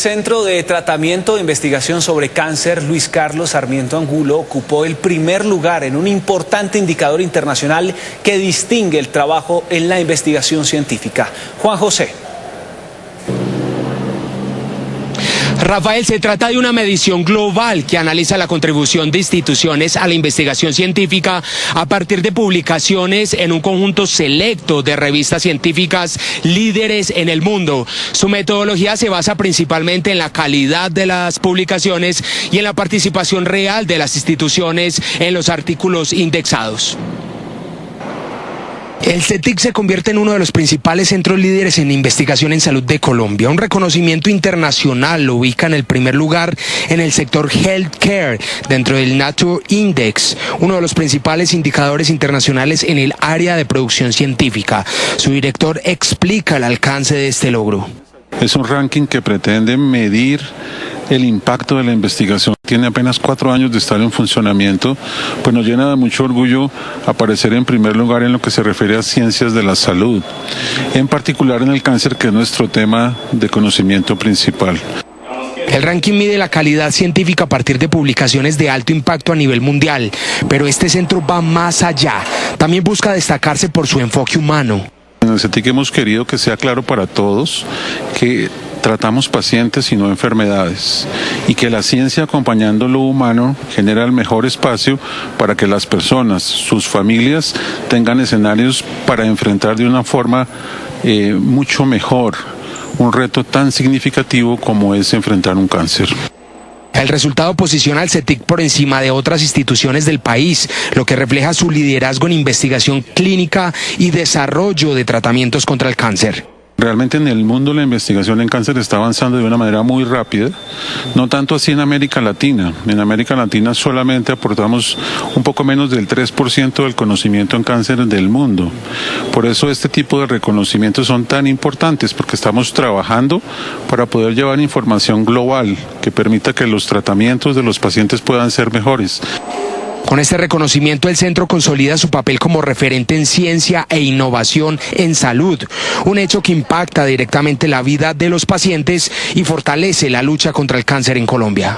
Centro de Tratamiento e Investigación sobre Cáncer Luis Carlos Sarmiento Angulo ocupó el primer lugar en un importante indicador internacional que distingue el trabajo en la investigación científica. Juan José. Rafael, se trata de una medición global que analiza la contribución de instituciones a la investigación científica a partir de publicaciones en un conjunto selecto de revistas científicas líderes en el mundo. Su metodología se basa principalmente en la calidad de las publicaciones y en la participación real de las instituciones en los artículos indexados. El CETIC se convierte en uno de los principales centros líderes en investigación en salud de Colombia. Un reconocimiento internacional lo ubica en el primer lugar en el sector healthcare dentro del Nature Index, uno de los principales indicadores internacionales en el área de producción científica. Su director explica el alcance de este logro. Es un ranking que pretende medir el impacto de la investigación. Tiene apenas 4 años de estar en funcionamiento, pues nos llena de mucho orgullo aparecer en primer lugar en lo que se refiere a ciencias de la salud, en particular en el cáncer, que es nuestro tema de conocimiento principal. El ranking mide la calidad científica a partir de publicaciones de alto impacto a nivel mundial, pero este centro va más allá. También busca destacarse por su enfoque humano. En el CETIC hemos querido que sea claro para todos que tratamos pacientes y no enfermedades, y que la ciencia, acompañando lo humano, genera el mejor espacio para que las personas, sus familias, tengan escenarios para enfrentar de una forma mucho mejor un reto tan significativo como es enfrentar un cáncer. El resultado posiciona al CETIC por encima de otras instituciones del país, lo que refleja su liderazgo en investigación clínica y desarrollo de tratamientos contra el cáncer. Realmente en el mundo la investigación en cáncer está avanzando de una manera muy rápida, no tanto así en América Latina. En América Latina solamente aportamos un poco menos del 3% del conocimiento en cáncer del mundo. Por eso este tipo de reconocimientos son tan importantes, porque estamos trabajando para poder llevar información global que permita que los tratamientos de los pacientes puedan ser mejores. Con este reconocimiento, el centro consolida su papel como referente en ciencia e innovación en salud, un hecho que impacta directamente la vida de los pacientes y fortalece la lucha contra el cáncer en Colombia.